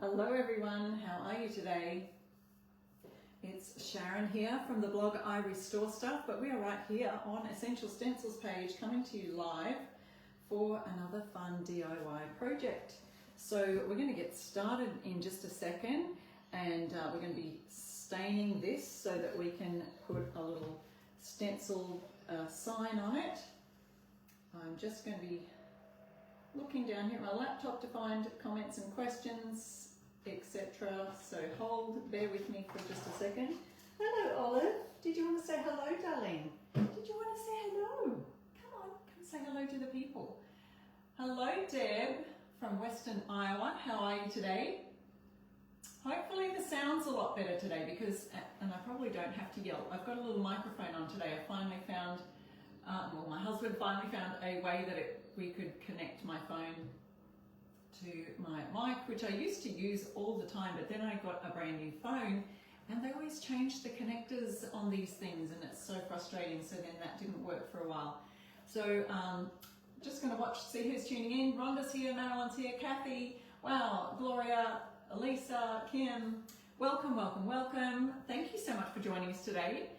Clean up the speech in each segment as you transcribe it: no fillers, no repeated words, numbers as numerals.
Hello everyone, how are you today? It's Sharon here from the blog I Restore Stuff, but we are right here on Essential Stencils page coming to you live for another fun DIY project. So we're going to get started in just a second, and we're going to be staining this so that we can put a little stencil sign on it. I'm just going to be looking down here at my laptop to find comments and questions, etc. So bear with me for just a second. Hello Olive, did you want to say hello, darling? Did you want to say hello? Come on, come say hello to the people. Hello Deb from Western Iowa, how are you today? Hopefully the sound's a lot better today because, and I probably don't have to yell, I've got a little microphone on today. I finally found, well, my husband finally found a way that we could connect my phone to my mic, which I used to use all the time, but then I got a brand new phone and they always change the connectors on these things and it's so frustrating, so then that didn't work for a while. So just going to watch, see who's tuning in. Rhonda's here, Marilyn's here, Kathy, wow, Gloria, Elisa, Kim, welcome, welcome, welcome. Thank you so much for joining us today.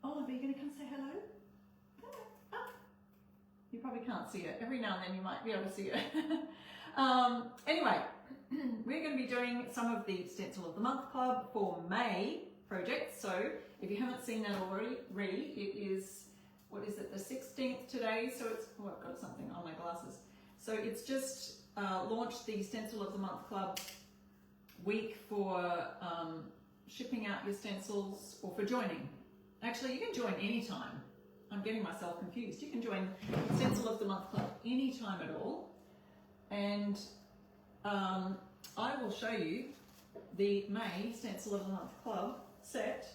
Olive, are you going to come say hello? Come on, up. You probably can't see it. Every now and then you might be able to see it. Anyway, we're going to be doing some of the Stencil of the Month Club for May project. So if you haven't seen that already, it is, what is it, the 16th today? So it's, oh, I've got something on my glasses. So it's just launched the Stencil of the Month Club week for shipping out your stencils or for joining. Actually, you can join anytime. I'm getting myself confused. You can join Stencil of the Month Club anytime at all. And I will show you the May Stencil of the Month Club set.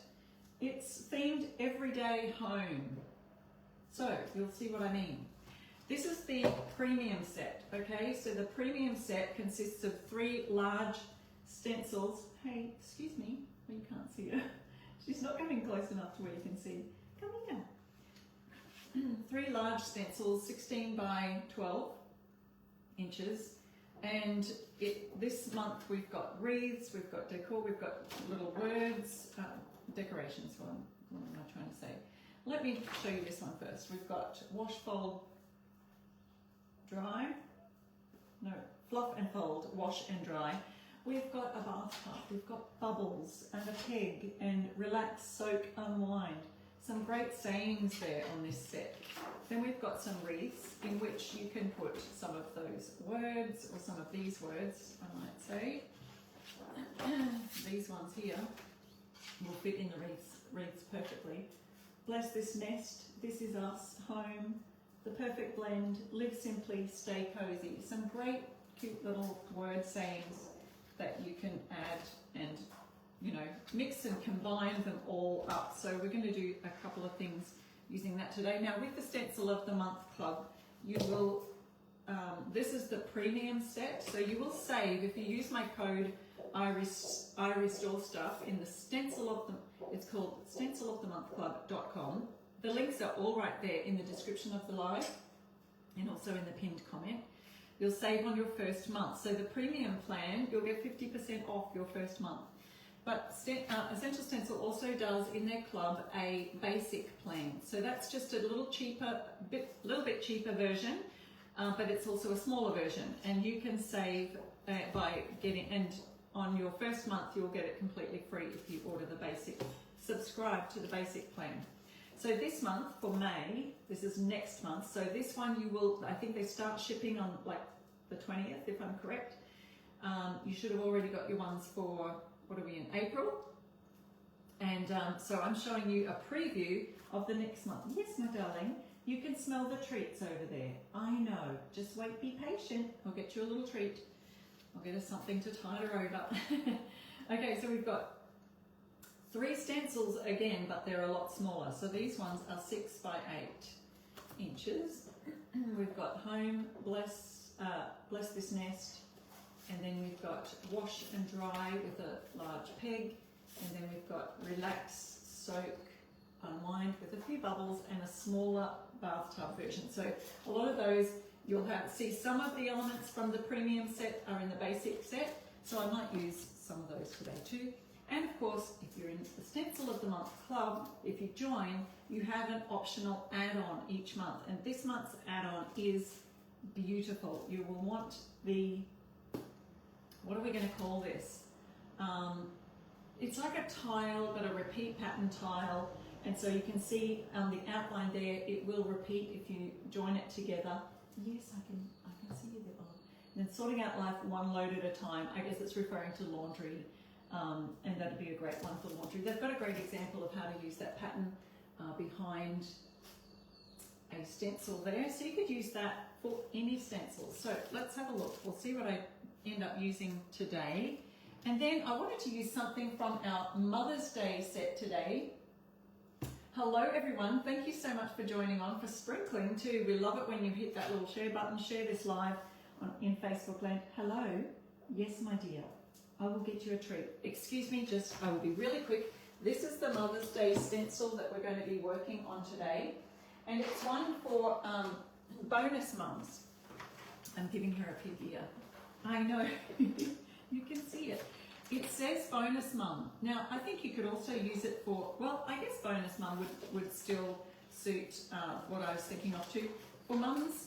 It's themed Everyday Home. So you'll see what I mean. This is the premium set, okay? So the premium set consists of 3 large stencils. Hey, excuse me, well, you can't see her. She's not coming close enough to where you can see. Come here. 3 large stencils, 16 by 12 inches, and this month we've got wreaths, we've got decor, we've got little words, decorations. What am I trying to say? Let me show you this one first. We've got wash, fold, dry. No, fluff and fold, wash and dry. We've got a bathtub, we've got bubbles and a peg and relax, soak, unwind. Some great sayings there on this set. Then we've got some wreaths in which you can put some of those words or some of these words, I might say. These ones here will fit in the wreaths perfectly. Bless this nest, this is us, home, the perfect blend, live simply, stay cozy. Some great cute little word sayings that you can add and, you know, mix and combine them all up. So we're going to do a couple of things using that today. Now with the Stencil of the Month Club, you will, this is the premium set, so you will save, if you use my code I Restore Stuff in the Stencil of the, it's called stencilofthemonthclub.com. The links are all right there in the description of the live and also in the pinned comment. You'll save on your first month. So the premium plan, you'll get 50% off your first month. But Essential Stencil also does in their club a basic plan. So that's just a little cheaper, little bit cheaper version, but it's also a smaller version. And you can save by getting, and on your first month you'll get it completely free if you order the basic, subscribe to the basic plan. So this month for May, this is next month. So this one you will, I think they start shipping on like the 20th, if I'm correct. You should have already got your ones for, what are we in, April? And so I'm showing you a preview of the next month. Yes, my darling, you can smell the treats over there. I know, just wait, be patient. I'll get you a little treat. I'll get us something to tide her over. Okay, so we've got 3 stencils again, but they're a lot smaller. So these ones are 6 by 8 inches. We've got home, bless this nest, and then we've got wash and dry with a large peg, and then we've got relax, soak, unwind with a few bubbles, and a smaller bathtub version. So a lot of those you'll see some of the elements from the premium set are in the basic set, So I might use some of those today too. And of course, if you're in the Stencil of the Month Club, if you join, you have an optional add-on each month. And this month's add-on is beautiful. You will want the, what are we going to call this? It's like a tile, but a repeat pattern tile. And so you can see the outline there, it will repeat if you join it together. Yes, I can see you there. And then sorting out life one load at a time. I guess it's referring to laundry, and that'd be a great one for laundry. They've got a great example of how to use that pattern behind a stencil there. So you could use that for any stencil. So let's have a look. We'll see what I end up using today. And then I wanted to use something from our Mother's Day set today. Hello everyone, thank you so much for joining on, for sprinkling too. We love it when you hit that little share button, share this live in Facebook land. Hello, yes my dear, I will get you a treat. Excuse me, I will be really quick. This is the Mother's Day stencil that we're going to be working on today. And it's one for bonus mums. I'm giving her a pig ear. I know, you can see it. It says bonus mum. Now, I think you could also use it for, well, I guess bonus mum would still suit what I was thinking of too. For mums,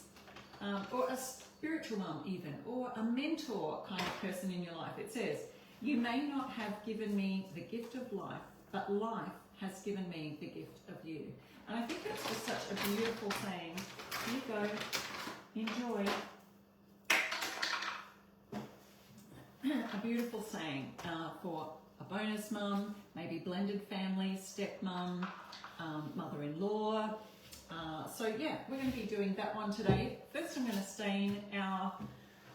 or a spiritual mum even, or a mentor kind of person in your life. It says, you may not have given me the gift of life, but life has given me the gift of you. And I think that's just such a beautiful saying. Here you go, enjoy. A beautiful saying for a bonus mum, maybe blended family, stepmom, mother-in-law. So yeah, we're going to be doing that one today. First I'm going to stain our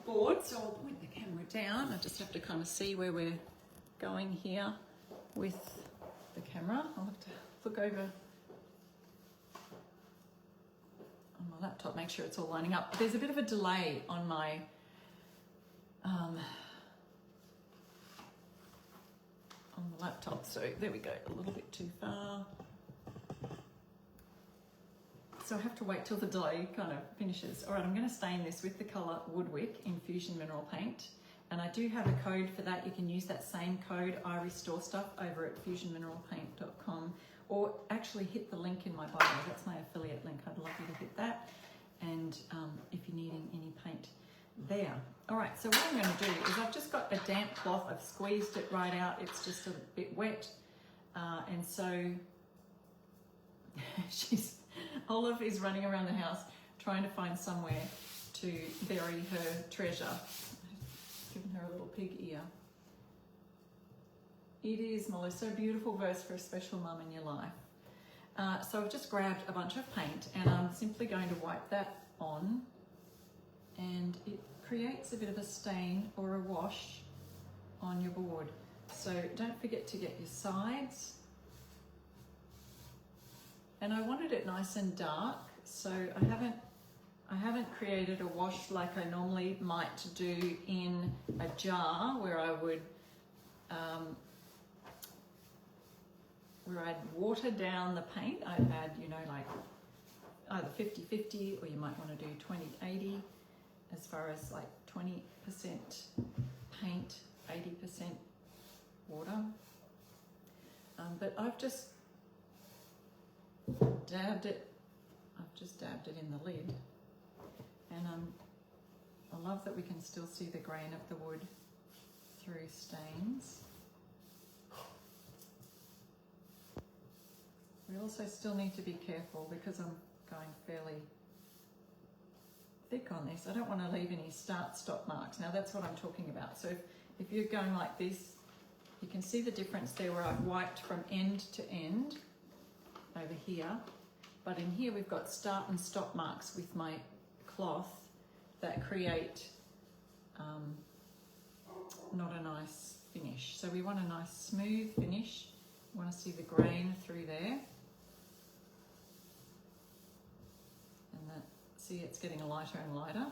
board, so I'll point the camera down. I just have to kind of see where we're going here with the camera. I'll have to look over on my laptop, make sure it's all lining up. There's a bit of a delay on my on the laptop, so there we go, a little bit too far. So I have to wait till the delay kind of finishes. All right, I'm going to stain this with the colour Woodwick Infusion Mineral Paint, and I do have a code for that. You can use that same code, I Restore Stuff, over at fusionmineralpaint.com, or actually hit the link in my bio. That's my affiliate link. I'd love you to hit that, and if you're needing any paint there. All right, so what I'm going to do is I've just got a damp cloth. I've squeezed it right out. It's just a bit wet, and so Olive is running around the house trying to find somewhere to bury her treasure. I've given her a little pig ear. It is, Molly, so beautiful verse for a special mum in your life. So I've just grabbed a bunch of paint and I'm simply going to wipe that on, and it creates a bit of a stain or a wash on your board. So don't forget to get your sides. And I wanted it nice and dark, so I haven't created a wash like I normally might do in a jar where I would where I'd water down the paint. I'd add, you know, like either 50-50, or you might want to do 20-80, as far as like 20% paint, 80% water. But I've just dabbed it. I've just dabbed it in the lid, and I love that we can still see the grain of the wood through stains. We also still need to be careful because I'm going fairly thick on this. I don't want to leave any start-stop marks. Now that's what I'm talking about. So if you're going like this, you can see the difference there where I've wiped from end to end over here. But in here we've got start and stop marks with my cloth that create not a nice finish. So we want a nice smooth finish. We want to see the grain through there. And see, it's getting lighter and lighter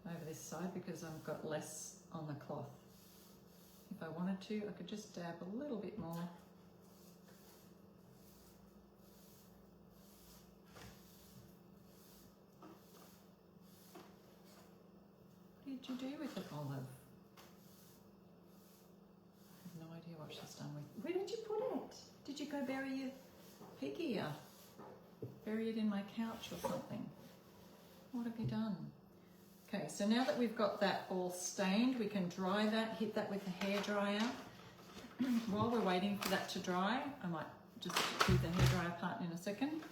over this side because I've got less on the cloth. If I wanted to, I could just dab a little bit more. What did you do with it, Olive? almost done with. Where did you put it? Did you go bury your pig ear? Bury it in my couch or something? What have you done? Okay, so now that we've got that all stained, we can dry that, hit that with a hairdryer. While we're waiting for that to dry, I might just do the hairdryer part in a second.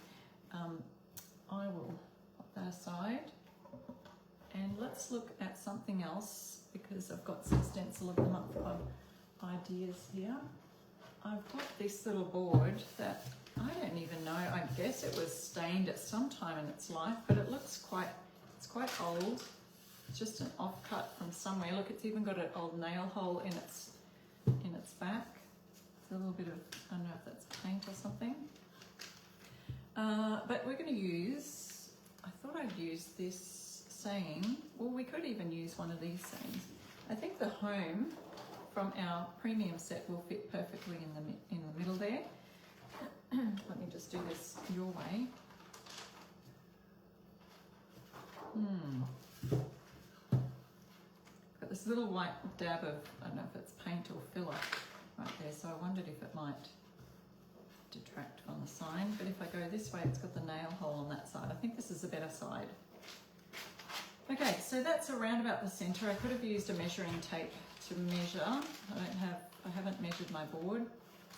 I will put that aside. And let's look at something else because I've got some Stencil of the Month Club ideas here. I've got this little board that I don't even know. I guess it was stained at some time in its life, but it looks it's quite old. It's just an offcut from somewhere. Look, it's even got an old nail hole in its back. It's a little bit of, I don't know if that's paint or something. But we're going to use, I thought I'd use this saying, well, we could even use one of these sayings. I think the home from our premium set will fit perfectly in the middle there. Let me just do this your way. Got this little white dab of, I don't know if it's paint or filler right there, so I wondered if it might detract from the sign, but if I go this way, it's got the nail hole on that side. I think this is the better side. Okay, so that's around about the center. I could have used a measuring tape to measure. I haven't measured my board,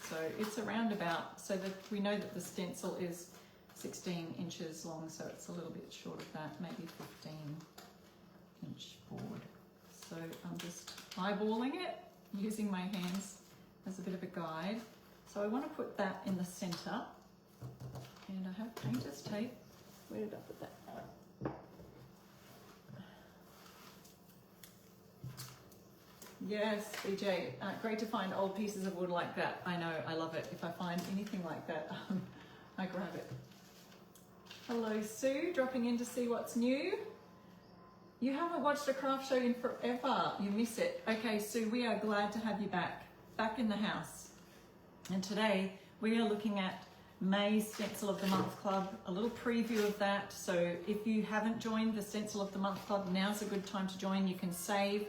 so it's around about, so that we know that the stencil is 16 inches long, so it's a little bit short of that, maybe 15-inch board. So I'm just eyeballing it, using my hands as a bit of a guide. So I want to put that in the center, and I have painter's tape. Where did I put that? Yes, BJ, great to find old pieces of wood like that. I know, I love it. If I find anything like that, I grab it. Hello, Sue, dropping in to see what's new. You haven't watched a craft show in forever. You miss it. Okay, Sue, we are glad to have you back in the house. And today we are looking at May's Stencil of the Month Club, a little preview of that. So if you haven't joined the Stencil of the Month Club, now's a good time to join. You can save.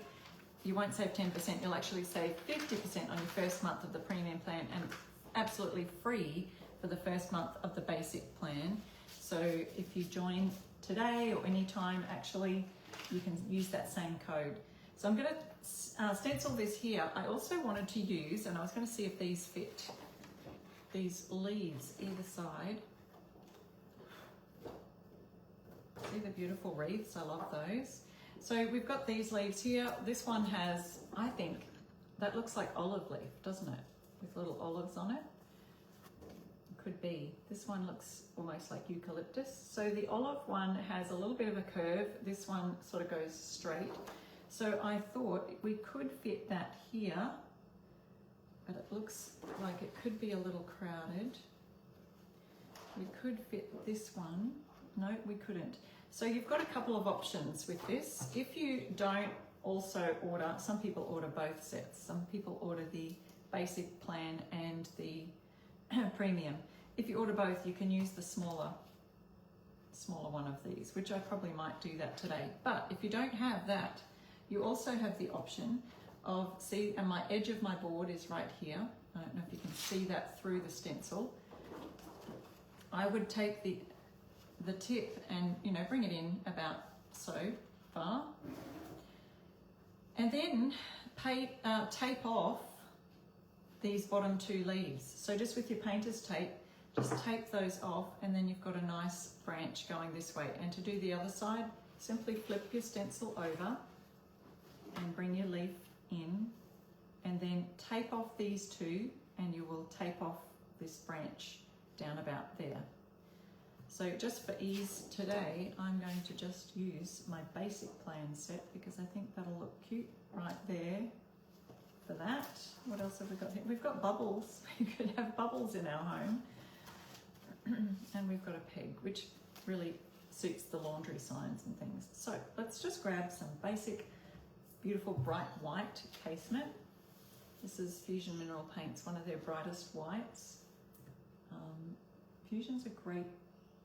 You won't save 10%, you'll actually save 50% on your first month of the premium plan and absolutely free for the first month of the basic plan. So if you join today or anytime, actually, you can use that same code. So I'm going to stencil this here. I also wanted to use, and I was going to see if these fit, these leaves either side. See the beautiful wreaths? I love those. So we've got these leaves here. This one has, I think, that looks like olive leaf, doesn't it? With little olives on it. Could be. This one looks almost like eucalyptus. So the olive one has a little bit of a curve. This one sort of goes straight. So I thought we could fit that here, but it looks like it could be a little crowded. We could fit this one. No, we couldn't. So you've got a couple of options with this. If you don't also order, some people order both sets. Some people order the basic plan and the premium. If you order both, you can use the smaller one of these, which I probably might do that today. But if you don't have that, you also have the option of, see, and my edge of my board is right here. I don't know if you can see that through the stencil. I would take the tip and, you know, bring it in about so far, and then tape off these bottom two leaves. So just with your painter's tape, just tape those off, and then you've got a nice branch going this way. And to do the other side, simply flip your stencil over and bring your leaf in, and then tape off these two, and you will tape off this branch down about there. So just for ease today, I'm going to just use my basic plan set because I think that'll look cute right there for that. What else have we got here? We've got bubbles. We could have bubbles in our home. And we've got a peg, which really suits the laundry signs and things. So let's just grab some basic, beautiful bright white casement. This is Fusion Mineral Paints, one of their brightest whites. Fusion's a great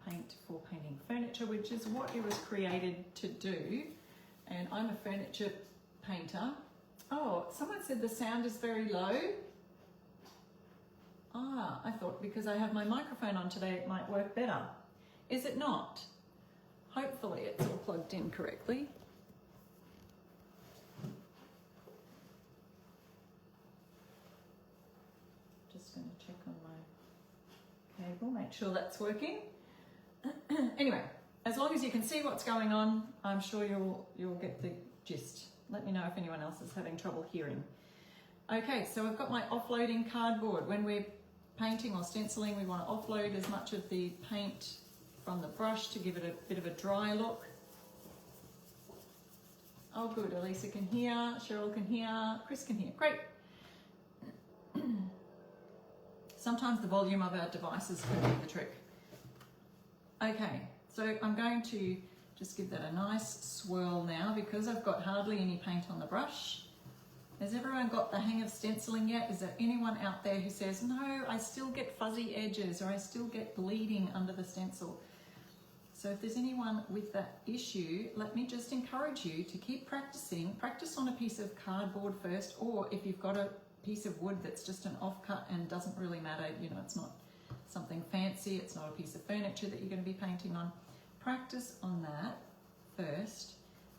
paint for painting furniture, which is what it was created to do. And I'm a furniture painter. Oh, someone said the sound is very low. Ah, I thought because I have my microphone on today it might work better. Is it not? Hopefully it's all plugged in correctly. Just going to check on my cable, make sure that's working. Anyway, as long as you can see what's going on, I'm sure you'll get the gist. Let me know if anyone else is having trouble hearing. Okay, so I've got my offloading cardboard. When we're painting or stenciling, we want to offload as much of the paint from the brush to give it a bit of a dry look. Oh good, Elisa can hear, Cheryl can hear, Chris can hear, great. Sometimes the volume of our devices can be the trick. Okay, so I'm going to just give that a nice swirl now because I've got hardly any paint on the brush. Has everyone got the hang of stenciling yet? Is there anyone out there who says, no, I still get fuzzy edges or I still get bleeding under the stencil? So if there's anyone with that issue, let me just encourage you to keep practicing. Practice on a piece of cardboard first, or if you've got a piece of wood that's just an offcut and doesn't really matter, you know, it's not something fancy, it's not a piece of furniture that you're going to be painting on. Practice on that first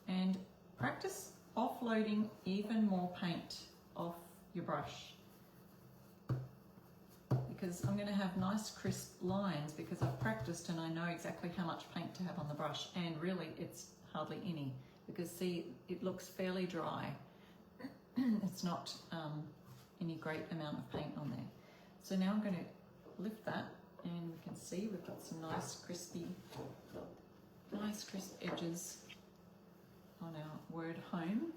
and practice offloading even more paint off your brush, because I'm going to have nice crisp lines because I've practiced and I know exactly how much paint to have on the brush, and really it's hardly any because see, it looks fairly dry. It's not any great amount of paint on there. So now I'm going to lift that and we can see we've got some nice crisp edges on our word home.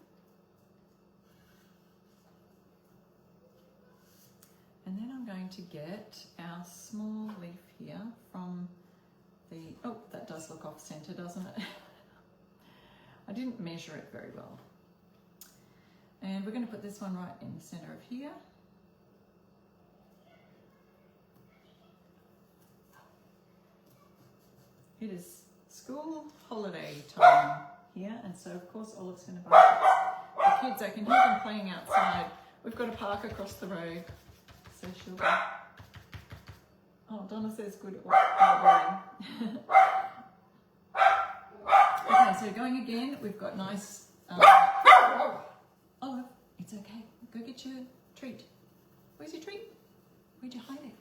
And then I'm going to get our small leaf here from the, oh, that does look off center, doesn't it? I didn't measure it very well. And we're going to put this one right in the center of here. It is school holiday time here, and so of course Olive's going to buy the kids. I can hear them playing outside. We've got a park across the road, so she'll go. Oh, Donna says good at what we're doing. Okay, so going again, we've got nice. Olive, it's okay. Go get your treat. Where's your treat? Where'd you hide it?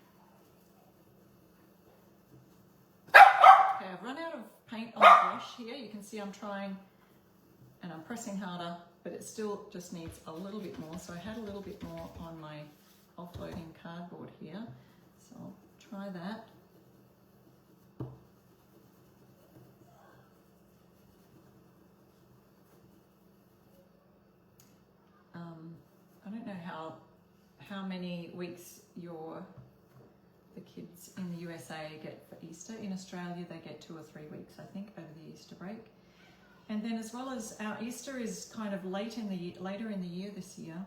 Okay, I've run out of paint on the brush here. You can see I'm trying and I'm pressing harder, but it still just needs a little bit more. So I had a little bit more on my offloading cardboard here. So I'll try that. I don't know how many weeks the kids in the USA get for Easter. In Australia, they get 2 or 3 weeks, I think, over the Easter break. And then as well as our Easter is kind of later in the year this year.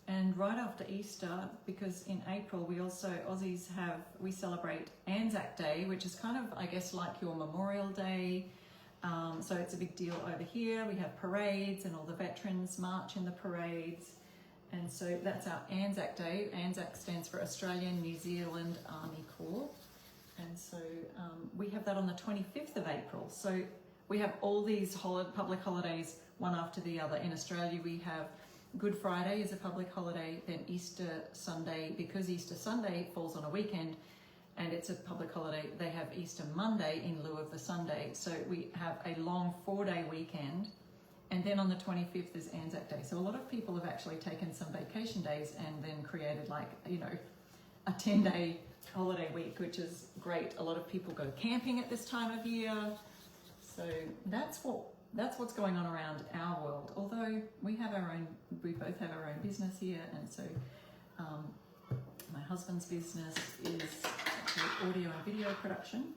And right after Easter, because in April we celebrate Anzac Day, which is kind of, I guess, like your Memorial Day. So it's a big deal over here. We have parades and all the veterans march in the parades. And so that's our Anzac Day. Anzac stands for Australian New Zealand Army Corps. And so we have that on the 25th of April. So we have all these public holidays, one after the other. In Australia, we have Good Friday is a public holiday, then Easter Sunday, because Easter Sunday falls on a weekend and it's a public holiday, they have Easter Monday in lieu of the Sunday. So we have a long 4-day weekend. And then on the 25th is Anzac Day. So a lot of people have actually taken some vacation days and then created like, you know, a 10-day holiday week, which is great. A lot of people go camping at this time of year. So that's what's going on around our world. Although we both have our own business here. And so my husband's business is actually audio and video production.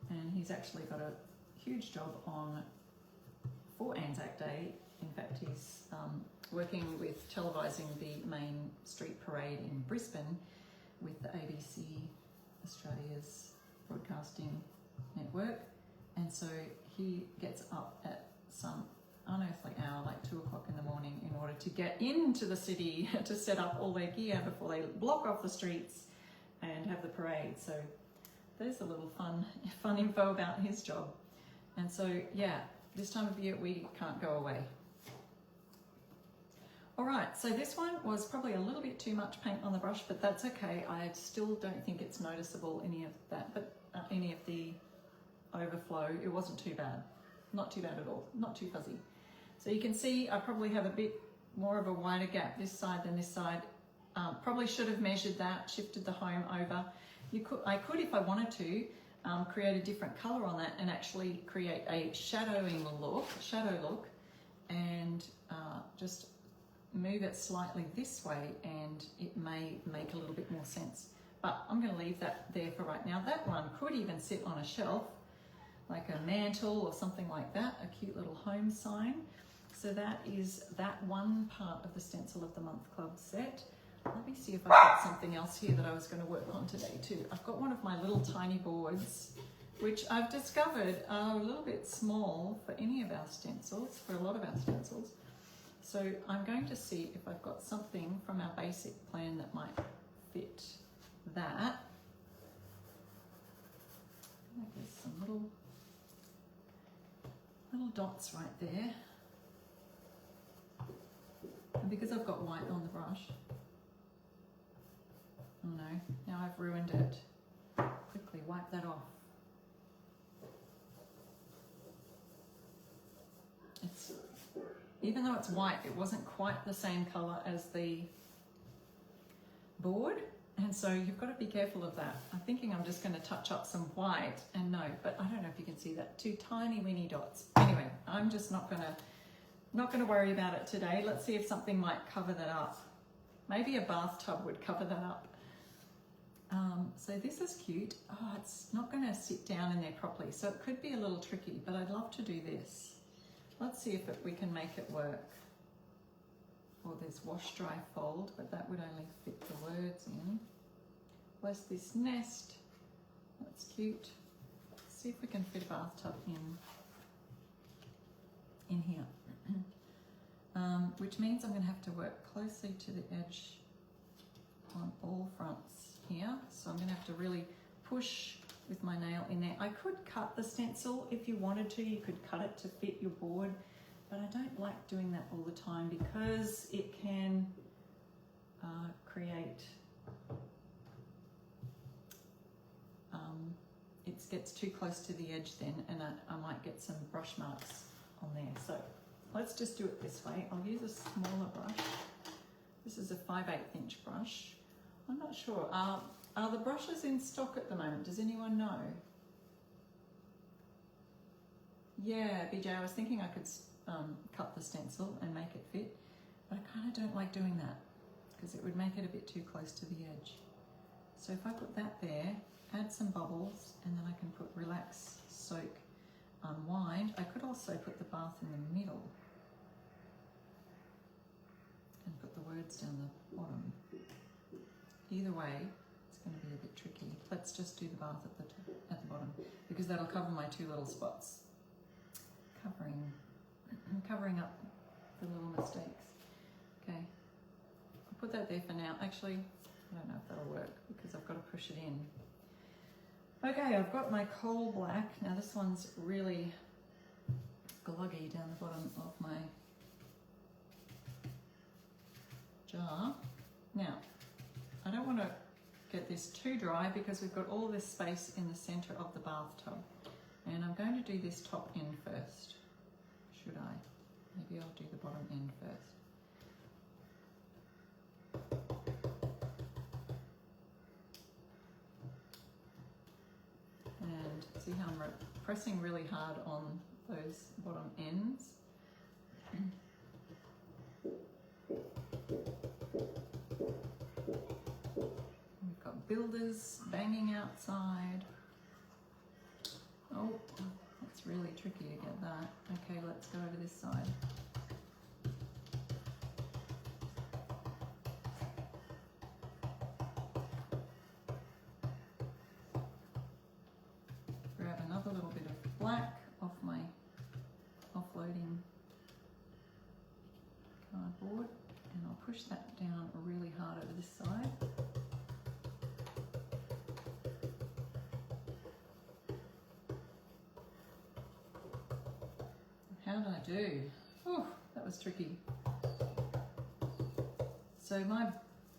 And he's actually got a huge job for Anzac Day. In fact, he's working with televising the main street parade in Brisbane with the ABC Australia's broadcasting network. And so he gets up at some unearthly hour, like 2 o'clock in the morning, in order to get into the city to set up all their gear before they block off the streets and have the parade. So there's a little fun info about his job. And so yeah, this time of year we can't go away. All right, so this one was probably a little bit too much paint on the brush, but that's okay. I still don't think it's noticeable, any of that, but any of the overflow. It wasn't too bad. Not too bad at all, not too fuzzy. So you can see I probably have a bit more of a wider gap this side than this side. Probably should have measured that, shifted the home over. I could, if I wanted to, create a different color on that and actually create a shadow look, and just move it slightly this way, and it may make a little bit more sense. But I'm going to leave that there for right now. That one could even sit on a shelf, like a mantle or something like that, a cute little home sign. So that is that one part of the Stencil of the Month Club set. Let me see if I've got something else here that I was going to work on today too. I've got one of my little tiny boards, which I've discovered are a little bit small for any of our stencils, for a lot of our stencils. So I'm going to see if I've got something from our basic plan that might fit that. There's some little dots right there. And because I've got white on the brush, oh no, now I've ruined it. Quickly wipe that off. Even though it's white, it wasn't quite the same color as the board, and so you've got to be careful of that. I'm thinking I'm just going to touch up some white, and no, but I don't know if you can see that, 2 tiny weeny dots. Anyway, I'm just not going to worry about it today. Let's see if something might cover that up. Maybe a bathtub would cover that up. So this is cute. Oh, it's not going to sit down in there properly, so it could be a little tricky, but I'd love to do this. Let's see if we can make it work. Or there's wash, dry, fold, but that would only fit the words in. Where's this nest? That's cute. Let's see if we can fit a bathtub in here. Which means I'm going to have to work closely to the edge on all fronts here. So I'm going to have to really push with my nail in there. I could cut the stencil if you wanted to. You could cut it to fit your board, but I don't like doing that all the time because it can create, it gets too close to the edge then, and I might get some brush marks on there. So let's just do it this way. I'll use a smaller brush. This is a 5/8 inch brush. I'm not sure. Are the brushes in stock at the moment? Does anyone know? Yeah, BJ, I was thinking I could cut the stencil and make it fit, but I kind of don't like doing that because it would make it a bit too close to the edge. So if I put that there, add some bubbles, and then I can put relax, soak, unwind. I could also put the bath in the middle and put the words down the bottom. Either way, it's going to be a bit tricky. Let's just do the bath at the bottom, because that'll cover my 2 little spots. Covering up the little mistakes. Okay, I'll put that there for now. Actually, I don't know if that'll work because I've got to push it in. Okay, I've got my coal black. Now this one's really gloggy down the bottom of my jar. Now, I don't want to get this too dry because we've got all this space in the center of the bathtub. And I'm going to do this top end first. Should I? Maybe I'll do the bottom end first. And see how I'm pressing really hard on those bottom ends. We've got builders banging outside. Oh, that's really tricky to get that. Okay, let's go over this side. Grab another little bit of black off my offloading cardboard, and I'll push that down really hard over this side. How did I do? Oh, that was tricky. So my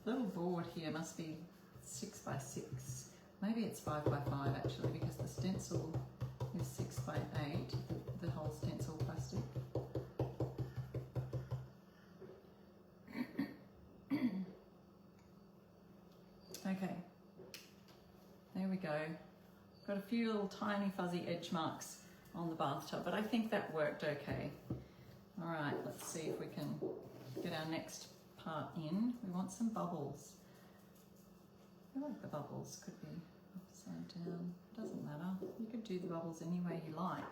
little board here must be 6 by 6. Maybe it's 5 by 5 actually, because the stencil is 6 by 8, the whole stencil plastic. Okay, there we go. Got a few little tiny fuzzy edge marks on the bathtub, but I think that worked okay. All right, let's see if we can get our next part in. We want some bubbles. I feel like the bubbles could be upside down. Doesn't matter. You could do the bubbles any way you like.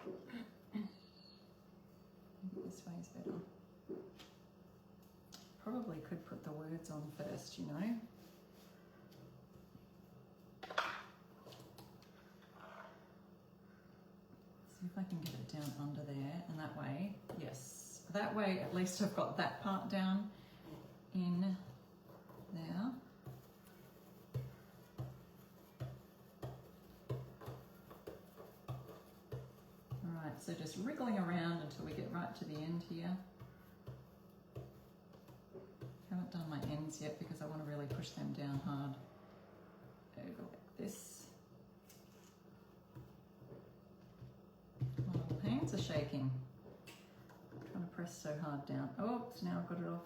Maybe this way is better. Probably could put the words on first, you know. See if I can get it down under there, and that way, yes. That way, at least I've got that part down in there. Alright, so just wriggling around until we get right to the end here. Haven't done my ends yet because I want to really push them down hard. Over like this. My little hands are shaking. I'm trying to press so hard down. Oh, so now I've got it off.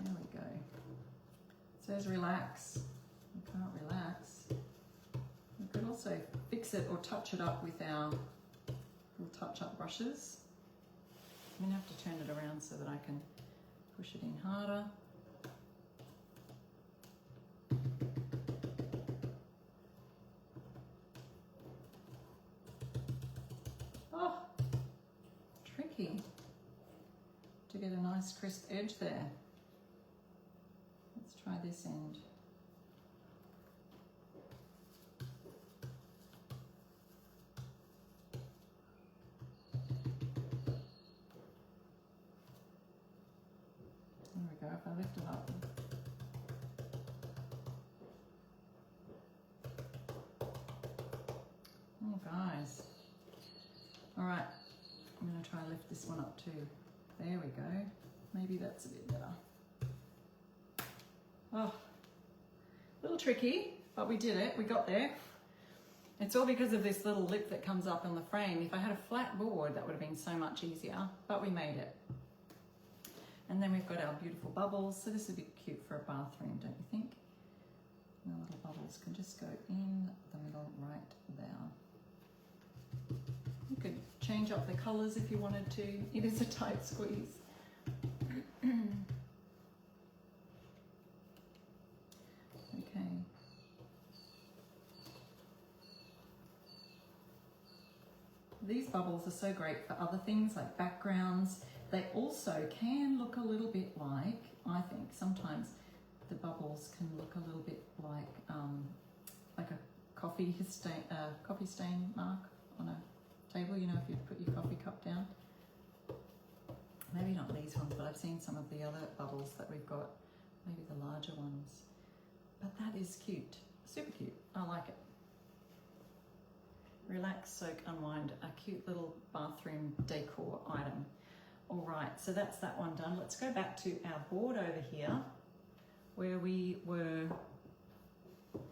There we go. It says relax. You can't relax. We could also fix it or touch it up with our little touch-up brushes. I'm going to have to turn it around so that I can push it in harder. Oh, tricky to get a nice crisp edge there. Let's try this end. There we go, if I lift it up. Oh guys. Alright, I'm going to try and lift this one up too. There we go. Maybe that's a bit better. Oh, a little tricky, but we did it. We got there. It's all because of this little lip that comes up in the frame. If I had a flat board, that would have been so much easier, but we made it. And then we've got our beautiful bubbles. So this would be cute for a bathroom, don't you think? And the little bubbles can just go in the middle right there. You could change up the colours if you wanted to. It is a tight squeeze. Okay. These bubbles are so great for other things like backgrounds. They also can look a little bit like, I think, sometimes the bubbles can look a little bit like a coffee stain mark on a table, you know, if you put your coffee cup down. Maybe not these ones, but I've seen some of the other bubbles that we've got, maybe the larger ones. But that is cute, super cute, I like it. Relax, soak, unwind, a cute little bathroom decor item. All right, so that's that one done. Let's go back to our board over here where we were,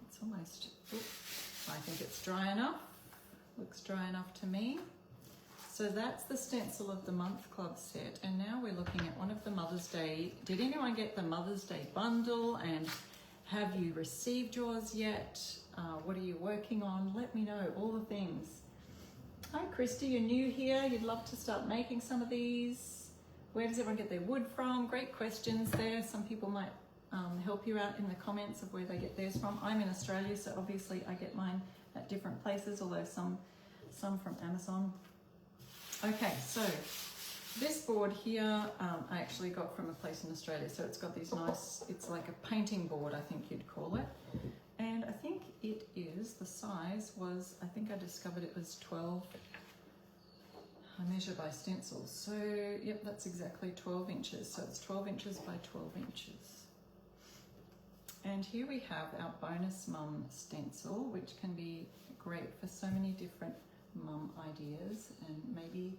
it's almost, oops, I think it's dry enough. Looks dry enough to me. So that's the Stencil of the Month Club set. And now we're looking at one of the Mother's Day. Did anyone get the Mother's Day bundle? And have you received yours yet? What are you working on? Let me know, all the things. Hi Christy, you're new here. You'd love to start making some of these. Where does everyone get their wood from? Great questions there. Some people might help you out in the comments of where they get theirs from. I'm in Australia, so obviously I get mine at different places, although some from Amazon. Okay, so this board here I actually got from a place in Australia. So it's got these nice, it's like a painting board, I think you'd call it. And I think it is, the size was, I think I discovered it was 12. I measure by stencils. So, yep, that's exactly 12 inches. So it's 12 inches by 12 inches. And here we have our bonus mum stencil, which can be great for so many different mum ideas. And maybe,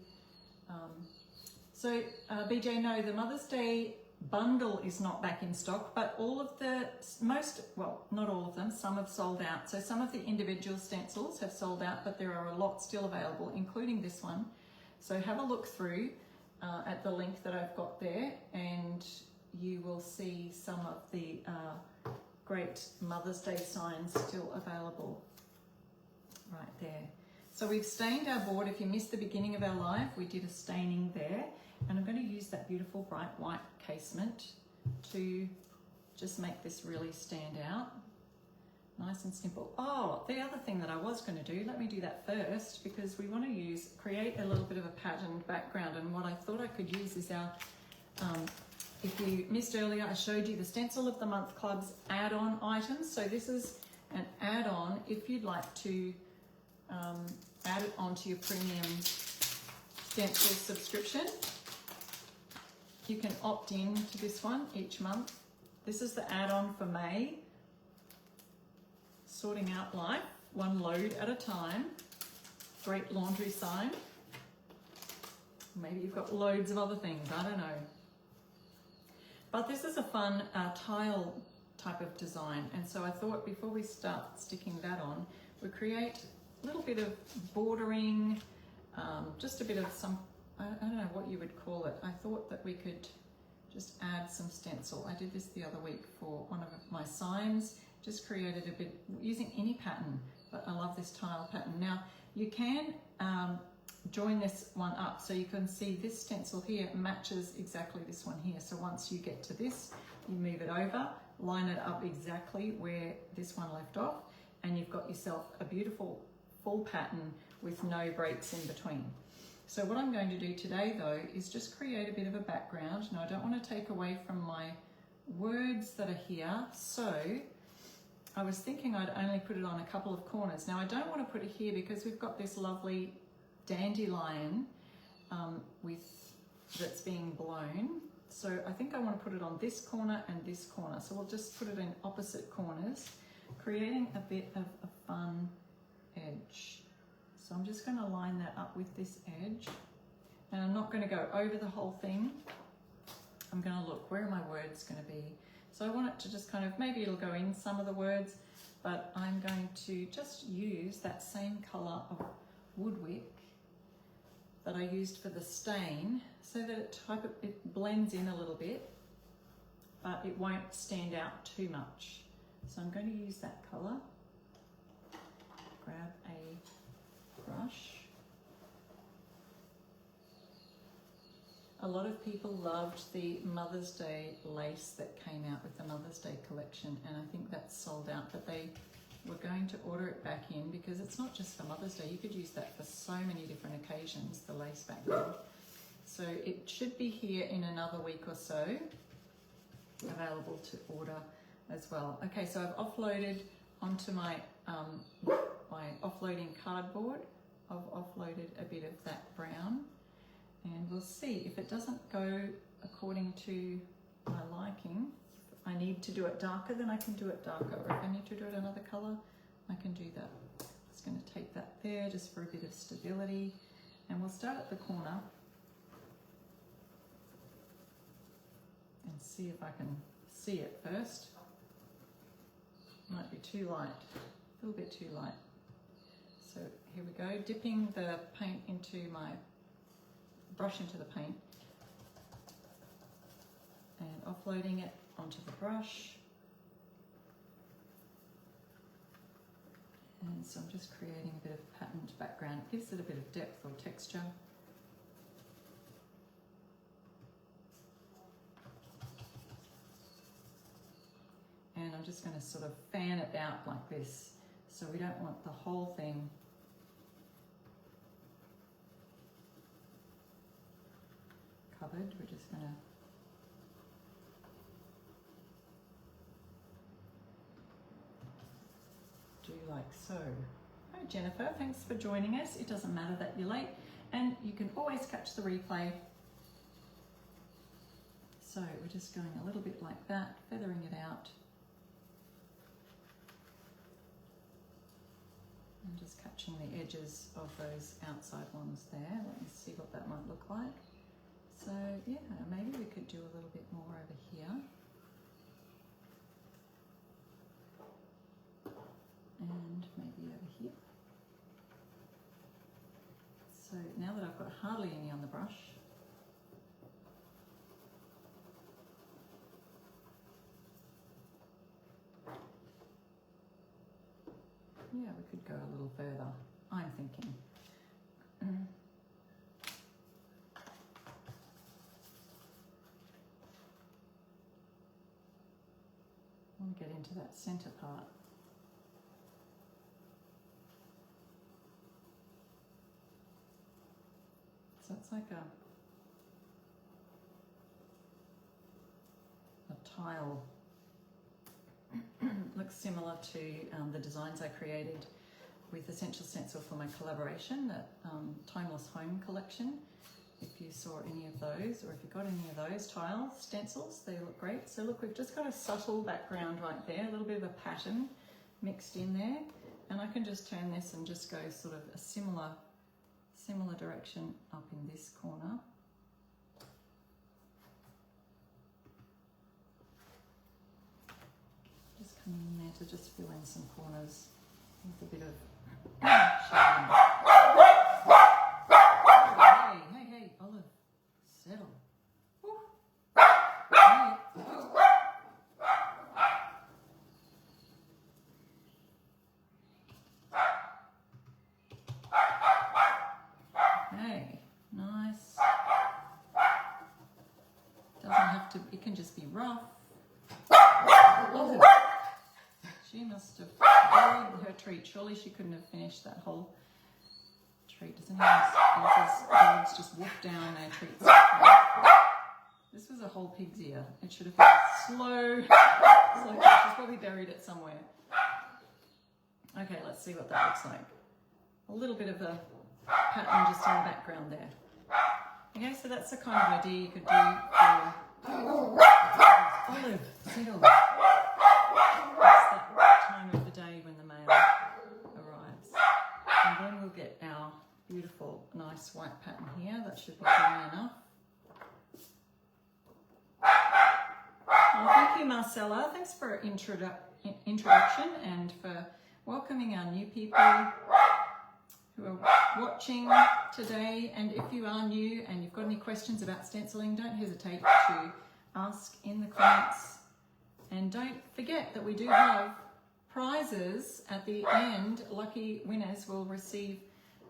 BJ, no, the Mother's Day bundle is not back in stock, but all of the, not all of them, some have sold out. So some of the individual stencils have sold out, but there are a lot still available, including this one. So have a look through at the link that I've got there, and you will see some of the great Mother's Day signs still available right there. So we've stained our board. If you missed the beginning of our live, we did a staining there, and I'm going to use that beautiful bright white casement to just make this really stand out. Nice and simple. Oh, the other thing that I was going to do, let me do that first, because we want to create a little bit of a patterned background. And what I thought I could use is our, if you missed earlier, I showed you the Stencil of the Month Club's add-on items. So this is an add-on if you'd like to add it onto your premium stencil subscription. You can opt in to this one each month. This is the add-on for May. Sorting Out Life, one load at a time. Great laundry sign. Maybe you've got loads of other things, I don't know. But this is a fun tile type of design, and so I thought before we start sticking that on, we create a little bit of bordering, just a bit of some, I don't know what you would call it. I thought that we could just add some stencil. I did this the other week for one of my signs. Just created a bit using any pattern, but I love this tile pattern. Now you can join this one up, so you can see this stencil here matches exactly this one here. So once you get to this, you move it over, line it up exactly where this one left off, and you've got yourself a beautiful full pattern with no breaks in between. So what I'm going to do today though is just create a bit of a background. Now I don't want to take away from my words that are here, so I was thinking I'd only put it on a couple of corners. Now I don't want to put it here because we've got this lovely dandelion that's being blown. So I think I want to put it on this corner and this corner. So we'll just put it in opposite corners, creating a bit of a fun edge. So I'm just going to line that up with this edge. And I'm not going to go over the whole thing. I'm going to look, where are my words going to be? So I want it to just kind of, maybe it'll go in some of the words, but I'm going to just use that same colour of Woodwick that I used for the stain, so that it blends in a little bit, but it won't stand out too much. So I'm going to use that colour, grab a brush. A lot of people loved the Mother's Day lace that came out with the Mother's Day collection, and I think that's sold out, but they were going to order it back in because it's not just for Mother's Day. You could use that for so many different occasions, the lace background. So it should be here in another week or so, available to order as well. Okay, so I've offloaded onto my my offloading cardboard. I've offloaded a bit of that brown. And we'll see if it doesn't go according to my liking. If I need to do it darker, then I can do it darker. Or if I need to do it another colour, I can do that. I'm just going to take that there just for a bit of stability. And we'll start at the corner and see if I can see it first. Might be too light, a little bit too light. So here we go, dipping the paint into my brush into the paint and offloading it onto the brush. And so I'm just creating a bit of patterned background. It gives it a bit of depth or texture. And I'm just going to sort of fan it out like this. So we don't want the whole thing covered. We're just going to So, hi Jennifer, thanks for joining us. It doesn't matter that you're late, and you can always catch the replay. So we're just going a little bit like that, feathering it out. And just catching the edges of those outside ones there. Let me see what that might look like. So yeah, maybe we could do a little bit more over here. And maybe over here. So now that I've got hardly any on the brush, yeah, we could go a little further, I'm thinking. I want to get into that center part. So it's like a tile. Looks similar to the designs I created with Essential Stencil for my collaboration, that Timeless Home collection. If you saw any of those, or if you got any of those tiles, stencils, they look great. So look, we've just got a subtle background right there, a little bit of a pattern mixed in there. And I can just turn this and just go sort of a similar direction up in this corner. Just coming in there to just fill in some corners with a bit of shading. Hey, Olive, settle. Hey, nice. Doesn't have to, it can just be rough. Olive. She must have buried her treat. Surely she couldn't have finished that whole treat. Does anyone else's dogs just wolf down their treats? This was a whole pig's ear. It should have been slow. She's probably buried it somewhere. Okay, let's see what that looks like. A little bit of a pattern just in the background there. Okay, so that's the kind of idea you could do for Olive, settle. It's that time of the day when the male arrives. And then we'll get our beautiful, nice white pattern here. That should be dry enough. Well, thank you, Marcella. Thanks for introduction and for welcoming our new people who are watching today. And if you are new and you've got any questions about stenciling, don't hesitate to ask in the comments. And don't forget that we do have prizes at the end. Lucky winners will receive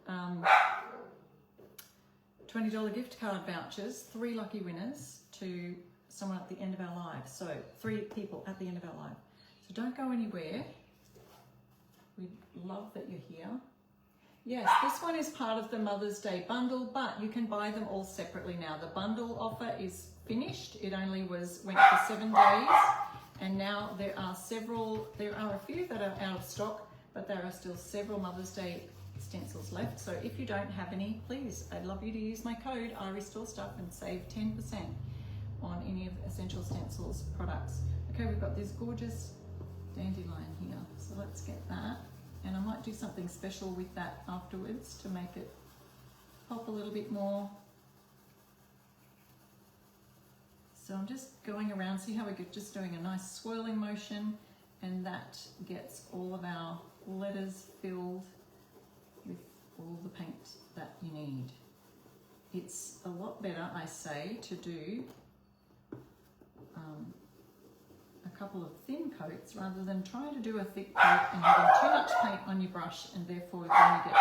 $20 gift card vouchers, 3 lucky winners to someone at the end of our live. So 3 people at the end of our live. So don't go anywhere. We love that you're here. Yes, this one is part of the Mother's Day bundle, but you can buy them all separately now. The bundle offer is finished. It only went for 7 days, and now there are a few that are out of stock, but there are still several Mother's Day stencils left. So if you don't have any, please, I'd love you to use my code IRestoreStuff and save 10% on any of Essential Stencils products. Okay, we've got this gorgeous dandelion here, so let's get that. And I might do something special with that afterwards to make it pop a little bit more. So I'm just going around, see how we're just doing a nice swirling motion, and that gets all of our letters filled with all the paint that you need. It's a lot better, I say, to do a couple of thin coats rather than trying to do a thick coat and having too much paint on your brush, and therefore then you get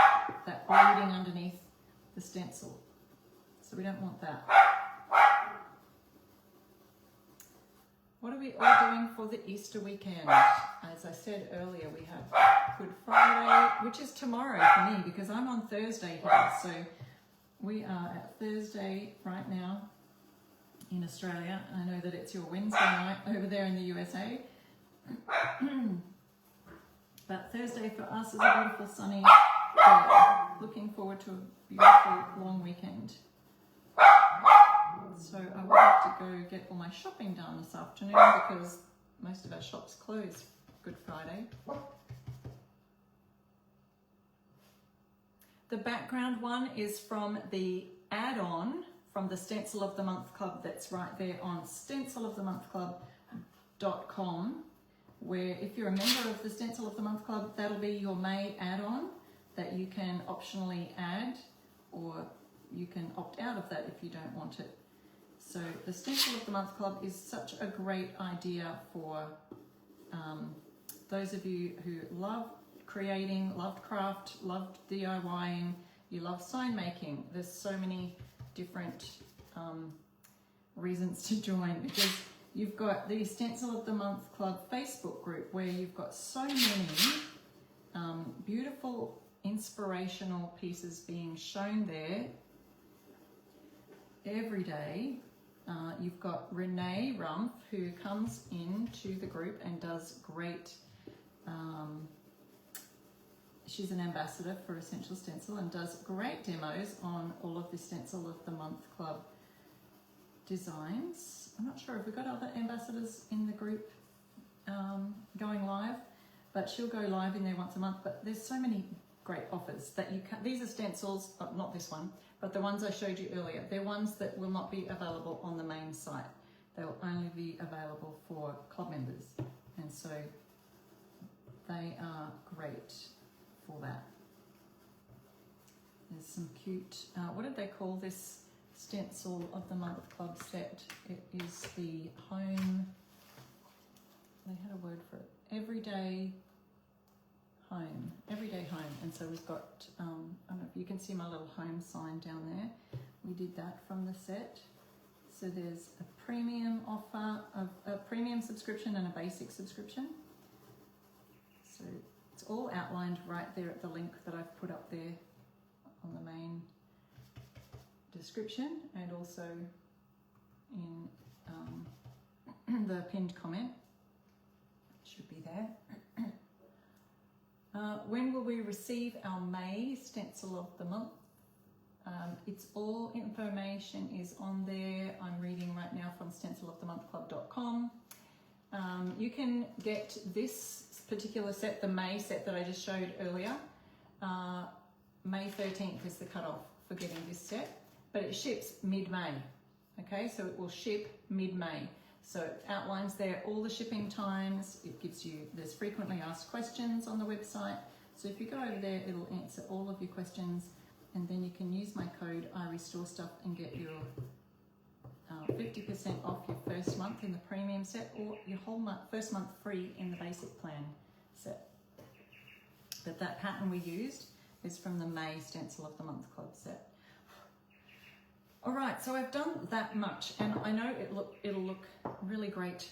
that bleeding underneath the stencil. So we don't want that. What are we all doing for the Easter weekend? As I said earlier, we have Good Friday, which is tomorrow for me because I'm on Thursday here. So we are at Thursday right now in Australia. I know that it's your Wednesday night over there in the USA. But Thursday for us is a beautiful sunny day. Looking forward to a beautiful long weekend. So I will have to go get all my shopping done this afternoon because most of our shops close Good Friday. The background one is from the add-on from the Stencil of the Month Club that's right there on stencilofthemonthclub.com, where if you're a member of the Stencil of the Month Club, that'll be your May add-on that you can optionally add, or you can opt out of that if you don't want it. So the Stencil of the Month Club is such a great idea for those of you who love creating, loved craft, loved DIYing, you love sign making. There's so many different reasons to join, because you've got the Stencil of the Month Club Facebook group where you've got so many beautiful inspirational pieces being shown there every day. You've got Renee Rumpf, who comes into the group and does great, she's an ambassador for Essential Stencil and does great demos on all of the Stencil of the Month Club designs. I'm not sure if we've got other ambassadors in the group going live, but she'll go live in there once a month. But there's so many great offers that you can, these are stencils, not this one, but the ones I showed you earlier. They're ones that will not be available on the main site. They'll only be available for club members. And so they are great for that. There's some cute, what did they call this Stencil of the Month Club set? It is the home, they had a word for it, everyday home. And so we've got, I don't know if you can see my little home sign down there. We did that from the set. So there's a premium offer, a premium subscription and a basic subscription. So it's all outlined right there at the link that I've put up there on the main description, and also in the pinned comment. It should be there. When will we receive our May Stencil of the Month? It's all information is on there. I'm reading right now from stencilofthemonthclub.com. You can get this particular set, the May set that I just showed earlier. May 13th is the cutoff for getting this set, but it ships mid-May. Okay, so it will ship mid-May. So it outlines there all the shipping times. It gives you, there's frequently asked questions on the website. So if you go over there, it'll answer all of your questions, and then you can use my code iRestoreStuff and get your 50% off your first month in the premium set, or your whole first month free in the basic plan set. But that pattern we used is from the May Stencil of the Month Club set. All right, so I've done that much, and I know it'll look really great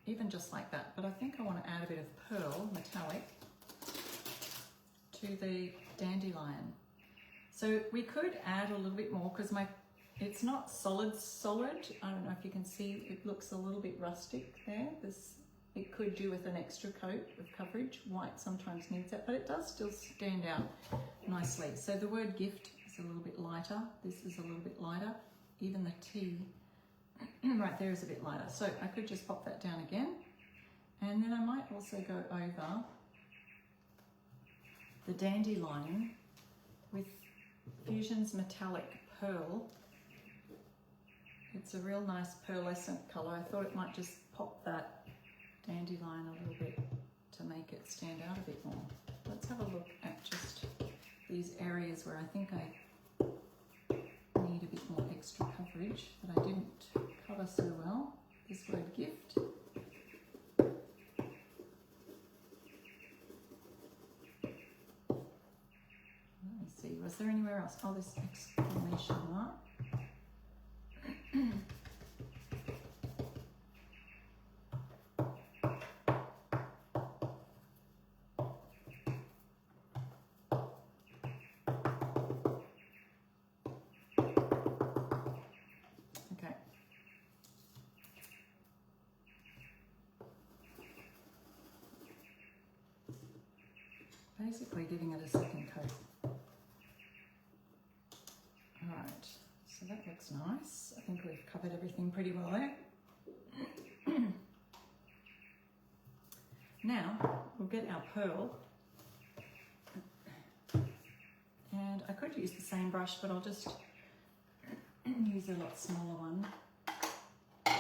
even just like that, but I think I want to add a bit of pearl metallic to the dandelion. So we could add a little bit more, because it's not solid. I don't know if you can see, it looks a little bit rustic there. It could do with an extra coat of coverage. White sometimes needs that, but it does still stand out nicely. So the word gift is a little bit lighter. This is a little bit lighter. Even the T right there is a bit lighter. So I could just pop that down again. And then I might also go over the dandelion with Fusion's Metallic Pearl. It's a real nice pearlescent colour. I thought it might just pop that dandelion a little bit to make it stand out a bit more. Let's have a look at just these areas where I think I need a bit more extra coverage that I didn't cover so well. This word gift. Let me see, was there anywhere else? Oh, this exclamation mark. basically giving it a second coat. Alright, so that looks nice. I think we've covered everything pretty well there. Now, we'll get our pearl. And I could use the same brush, but I'll just use a lot smaller one. I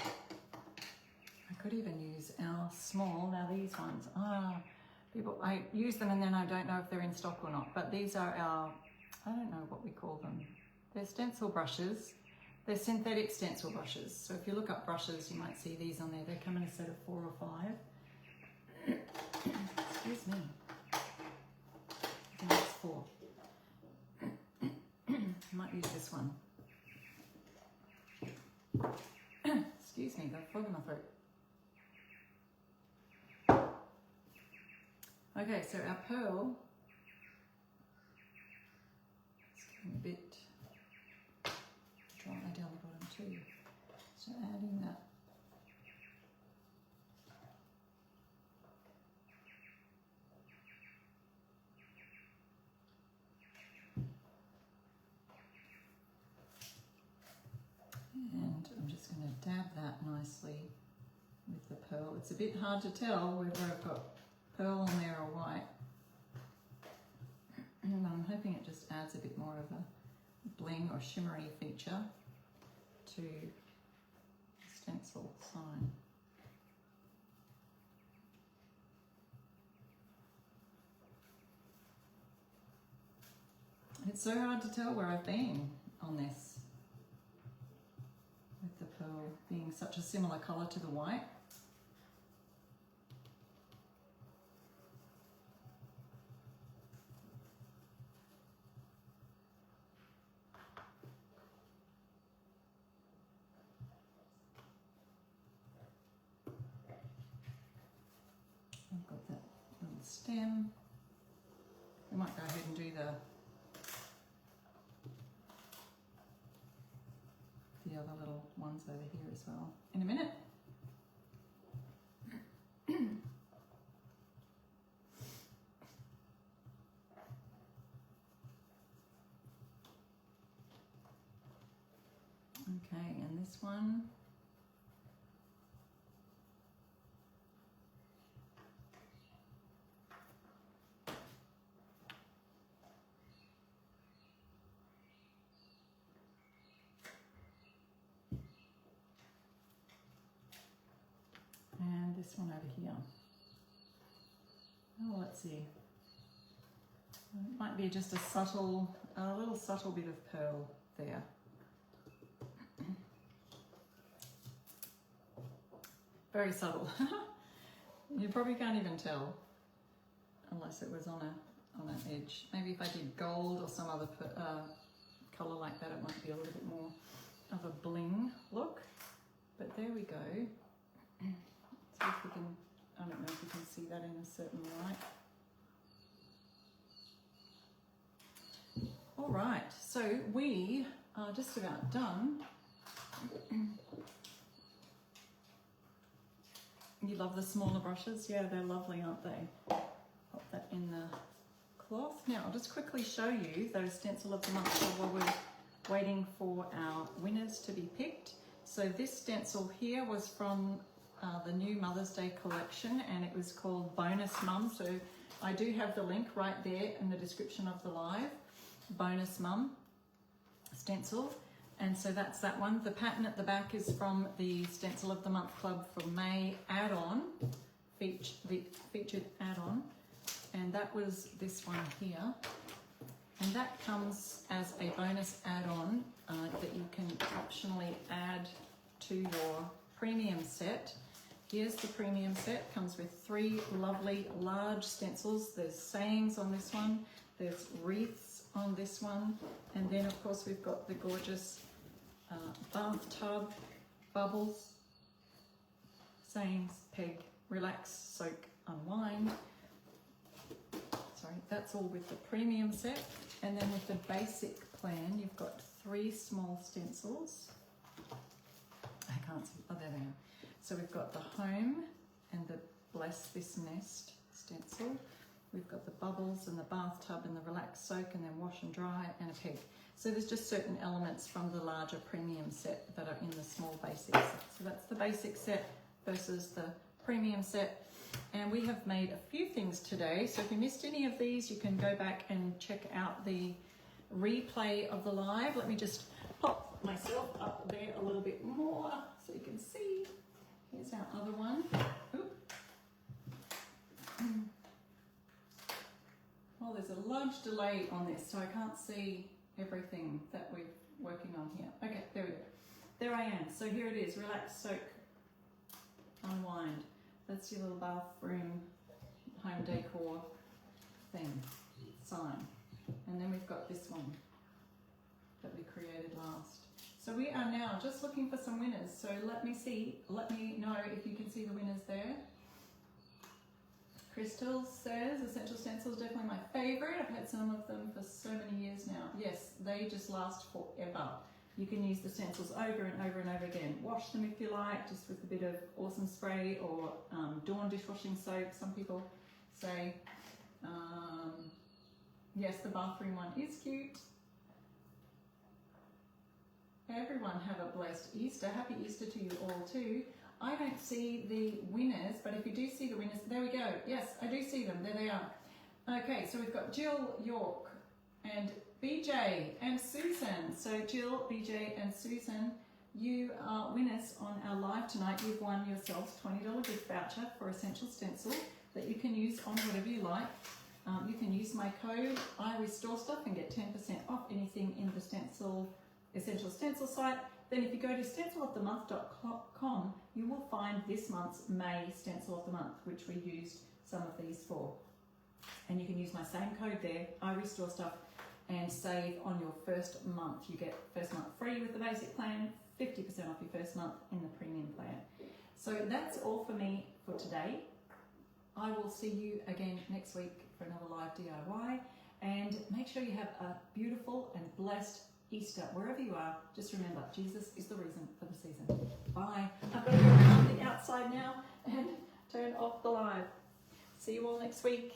could even use our small, now these ones, I use them and then I don't know if they're in stock or not, but these are our, I don't know what we call them. They're stencil brushes. They're synthetic stencil brushes. So if you look up brushes, you might see these on there. They come in a set of 4 or 5. Excuse me. I think it's 4. I might use this one. Excuse me, got a frog in my throat. Okay, so our pearl is getting a bit dry down the bottom too. So adding that. And I'm just going to dab that nicely with the pearl. It's a bit hard to tell whether I've got pearl on there or white. And I'm hoping it just adds a bit more of a bling or shimmery feature to the stencil sign. It's so hard to tell where I've been on this, with the pearl being such a similar colour to the white. I've got that little stem. We might go ahead and do the other little ones over here as well in a minute. Okay, and this one. And this one over here. Oh, let's see. It might be just a little subtle bit of pearl there. Very subtle. You probably can't even tell unless it was on an edge. Maybe if I did gold or some other colour like that, it might be a little bit more of a bling look. But there we go. See if we can, I don't know if you can see that in a certain light. All right, so we are just about done. You love the smaller brushes? Yeah, they're lovely, aren't they? Pop that in the cloth. Now, I'll just quickly show you those Stencil of the Month while we're waiting for our winners to be picked. So this stencil here was from the new Mother's Day collection, and it was called Bonus Mum. So I do have the link right there in the description of the live. Bonus Mum stencil. And so that's that one. The pattern at the back is from the Stencil of the Month Club for May add-on, the featured add-on. And that was this one here. And that comes as a bonus add-on that you can optionally add to your premium set. Here's the premium set. Comes with 3 lovely large stencils. There's sayings on this one. There's wreaths on this one. And then of course we've got the gorgeous bathtub bubbles, sayings, peg, relax, soak, unwind. Sorry, that's all with the premium set. And then with the basic plan, you've got 3 small stencils. I can't see, oh there they are. So we've got the home and the bless this nest stencil. We've got the bubbles and the bathtub and the relaxed soak and then wash and dry and a peg. So there's just certain elements from the larger premium set that are in the small basic set. So that's the basic set versus the premium set. And we have made a few things today. So if you missed any of these, you can go back and check out the replay of the live. Let me just pop myself up there a little bit more so you can see. Here's our other one. Oop. Well, there's a large delay on this, so I can't see everything that we're working on here. Okay, there we go. There I am. So here it is, relax, soak, unwind. That's your little bathroom home decor thing, sign. And then we've got this one that we created last. So we are now just looking for some winners. So let me know if you can see the winners there. Crystal says Essential Stencil is definitely my favourite. I've had some of them for so many years now. Yes, they just last forever. You can use the stencils over and over and over again. Wash them if you like, just with a bit of awesome spray or Dawn dishwashing soap, some people say. Yes, the bathroom one is cute. Everyone have a blessed Easter. Happy Easter to you all too. I don't see the winners, but if you do see the winners, there we go. Yes, I do see them. There they are. Okay, so we've got Jill York and BJ and Susan. So Jill, BJ and Susan, you are winners on our live tonight. You've won yourselves $20 gift voucher for Essential Stencil that you can use on whatever you like. You can use my code IRestore and get 10% off anything in the Essential Stencil site. Then if you go to stencilofthemonth.com, you will find this month's May Stencil of the Month, which we used some of these for. And you can use my same code there, iRestore Stuff, and save on your first month. You get first month free with the basic plan, 50% off your first month in the premium plan. So that's all for me for today. I will see you again next week for another live DIY. And make sure you have a beautiful and blessed Easter, wherever you are. Just remember, Jesus is the reason for the season. Bye. I've got to go around the outside now and turn off the live. See you all next week.